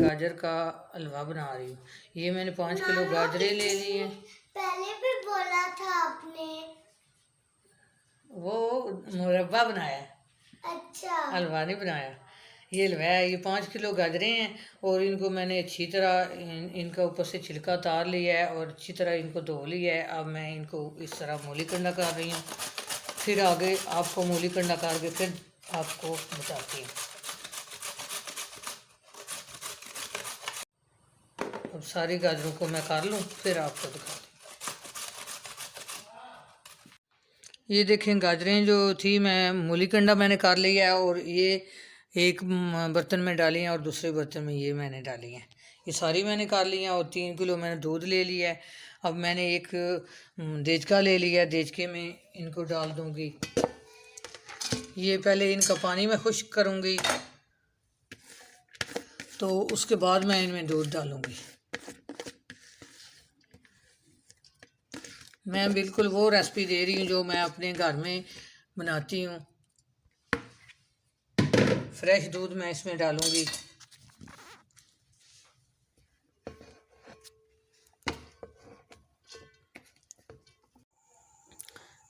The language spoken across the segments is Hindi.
गाजर का हलवा बना रही हूँ। ये मैंने 5 किलो गाजरें ले ली हैं। पहले भी बोला था आपने। वो मुरब्बा बनाया, अच्छा। हलवा नहीं बनाया। ये हलवा है। ये 5 किलो गाजरें हैं और इनको मैंने अच्छी तरह इनका ऊपर से छिलका उतार लिया है और अच्छी तरह इनको धो लिया है। अब मैं इनको इस तरह मूली कंडा कर रही हूँ। फिर आगे आपको मूली कंडा करके फिर आपको बताती हूँ। अब सारी गाजरों को मैं कर लूँ फिर आपको दिखाती हूँ। ये देखें गाजरें जो थी मैं मूली कंडा मैंने कर लिया है और ये एक बर्तन में डाली हैं और दूसरे बर्तन में ये मैंने डाली हैं। ये सारी मैंने कर ली हैं और 3 किलो मैंने दूध ले लिया है। अब मैंने एक देचका ले लिया है, देचके में इनको डाल दूँगी। ये पहले इनका पानी मैं खुश्क करूँगी तो उसके बाद मैं इनमें दूध डालूँगी। मैं बिल्कुल वो रेसिपी दे रही हूँ जो मैं अपने घर में बनाती हूँ। फ्रेश दूध मैं इसमें डालूँगी।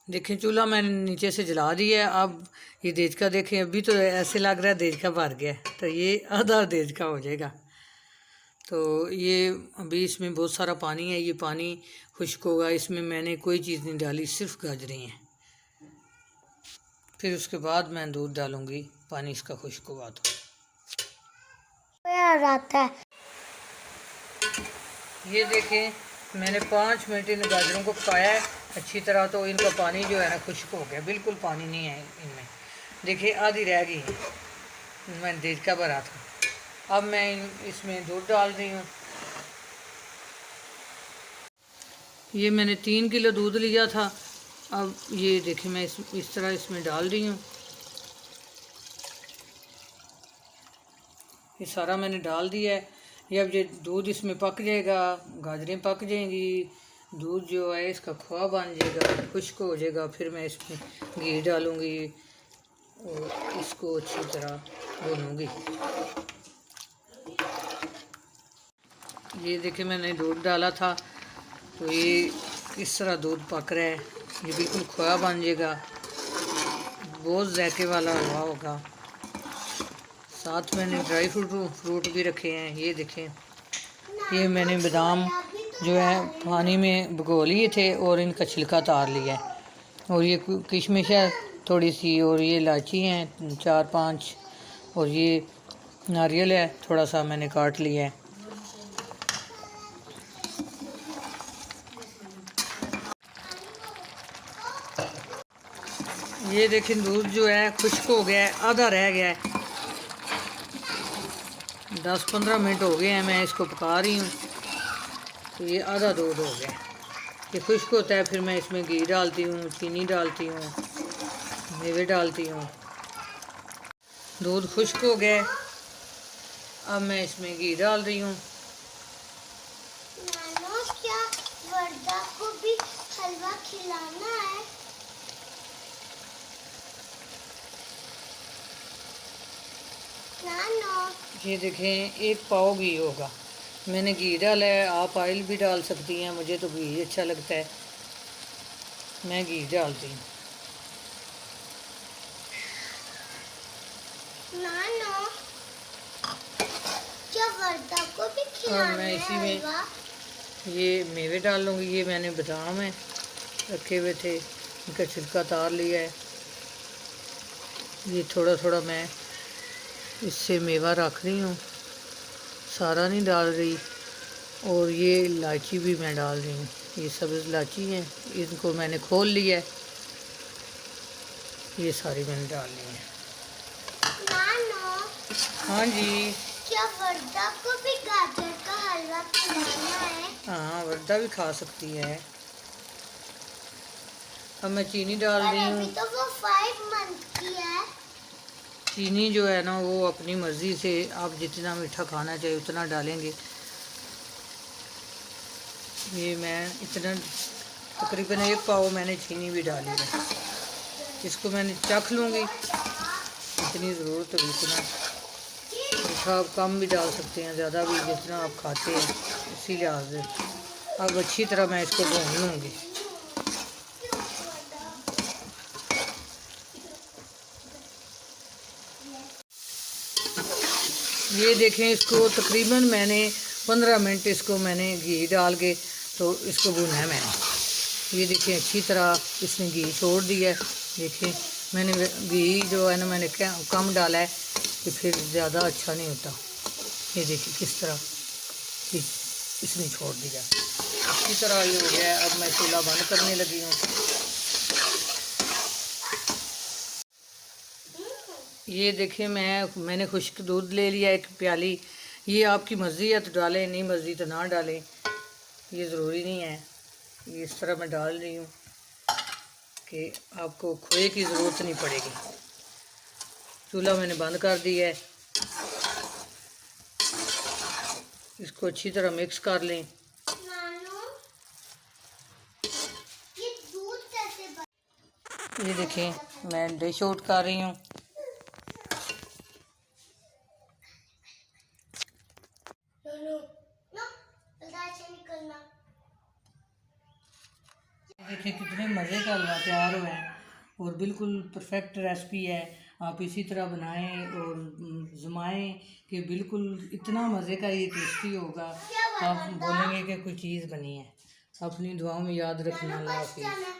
देखें चूल्हा मैंने नीचे से जला दिया है। अब ये देचका देखें, अभी तो ऐसे लग रहा है देचका भर गया है, तो ये आधा देचका हो जाएगा। तो ये अभी इसमें बहुत सारा पानी है, ये पानी खुश्क होगा। इसमें मैंने कोई चीज़ नहीं डाली, सिर्फ गाजरें हैं। फिर उसके बाद मैं दूध डालूँगी, पानी इसका खुश्क होगा तो। आता है। ये देखें मैंने 5 मिनट इन गाजरों को पकाया है अच्छी तरह। तो इनका पानी जो है ना खुश्क हो गया, बिल्कुल पानी नहीं है इनमें। देखिए आधी रह गई है, मैंने देचका भरा था। अब मैं इसमें दूध डाल रही हूँ। ये मैंने 3 किलो दूध लिया था। अब ये देखिए मैं इस तरह इसमें डाल रही हूँ। ये सारा मैंने डाल दिया है। ये अब ये दूध इसमें पक जाएगा, गाजरें पक जाएंगी, दूध जो है इसका खोआ बन जाएगा, खुश्क हो जाएगा। फिर मैं इसमें घी डालूँगी और इसको अच्छी तरह भूनूँगी। ये देखिए मैंने दूध डाला था तो ये किस तरह दूध पक रहा है। ये बिल्कुल खोया बन जाएगा, बहुत जायके वाला हलवा होगा। साथ मैंने ड्राई फ्रूट भी रखे हैं। ये देखें ये मैंने बादाम जो है पानी में भिगो लिए थे और इनका छिलका उतार लिया है। और ये किशमिश है थोड़ी सी, और ये इलायची हैं 4-5, और ये नारियल है थोड़ा सा मैंने काट लिया है। ये देखें दूध जो है खुश्क हो गया है, आधा रह गया है। 10-15 मिनट हो गए हैं मैं इसको पका रही हूँ। तो ये आधा दूध हो गया। ये खुश्क होता है फिर मैं इसमें घी डालती हूँ, चीनी डालती हूँ, मेवे डालती हूँ। दूध खुश्क हो गया। अब मैं इसमें घी डाल रही हूँ। नानो क्या वर्दा को भी हलवा खिलाना है? नानो ये देखें 1 पाव घी होगा, मैंने घी डाला है। आप ऑयल भी डाल सकती हैं, मुझे तो घी अच्छा लगता है, मैं घी डालती हूँ। नानो क्या वर्दा को भी और खिलाना मैं है इसी में हलवा? ये मेवे डाल लूँगी। ये मैंने बादाम है रखे हुए थे, इनका छिलका उतार लिया है। ये थोड़ा थोड़ा मैं इससे मेवा रख रही हूँ, सारा नहीं डाल रही। और ये इलायची भी मैं डाल रही हूँ, ये सब्ज़ इलायची है, इनको मैंने खोल लिया है। ये सारी मैंने डाल ली है। नानो हाँ जी। क्या वर्दा को भी गाजर का हलवा खिलाना है? हाँ वर्दा भी खा सकती है। अब मैं चीनी डाल रही पर हूँ। अभी तो वो 5 मंथ की है। चीनी जो है ना वो अपनी मर्ज़ी से, आप जितना मीठा खाना चाहिए उतना डालेंगे। ये मैं इतना तकरीबन 1 पाव मैंने चीनी भी डाली है। इसको मैंने चख लूँगी, इतनी ज़रूरत होगी इतना मीठा आप कम भी डाल सकते हैं, ज़्यादा भी, जितना आप खाते हैं इसी लिहाज से। अब अच्छी तरह मैं इसको भून लूँगी। ये देखें, इसको तकरीबन मैंने 15 मिनट इसको मैंने घी डाल के तो इसको भुना है मैंने। ये देखिए अच्छी तरह इसने घी छोड़ दिया है। देखिए मैंने घी जो है ना मैंने कम डाला है कि फिर ज़्यादा अच्छा नहीं होता। ये देखिए किस तरह इसने छोड़ दिया, इसी तरह ये हो गया है। अब मैं चूल्हा बंद करने लगी हूँ। ये देखिए मैंने खुश्क दूध ले लिया 1 प्याली। ये आपकी मर्ज़ी है तो डालें, नहीं मर्ज़ी तो ना डालें, ये ज़रूरी नहीं है। ये इस तरह मैं डाल रही हूँ कि आपको खोए की ज़रूरत नहीं पड़ेगी। चूल्हा मैंने बंद कर दिया है। इसको अच्छी तरह मिक्स कर लें। ये देखें मैं डिश आउट कर रही हूँ। देखिए कितने मज़े का हलवा तैयार हुआ है और बिल्कुल परफेक्ट रेसिपी है। आप इसी तरह बनाएं और जमाएं कि बिल्कुल इतना मज़े का ये टेस्टी होगा, आप बोलेंगे कि कोई चीज़ बनी है। अपनी दुआओं में याद रखना। अल्लाह हाफिज़।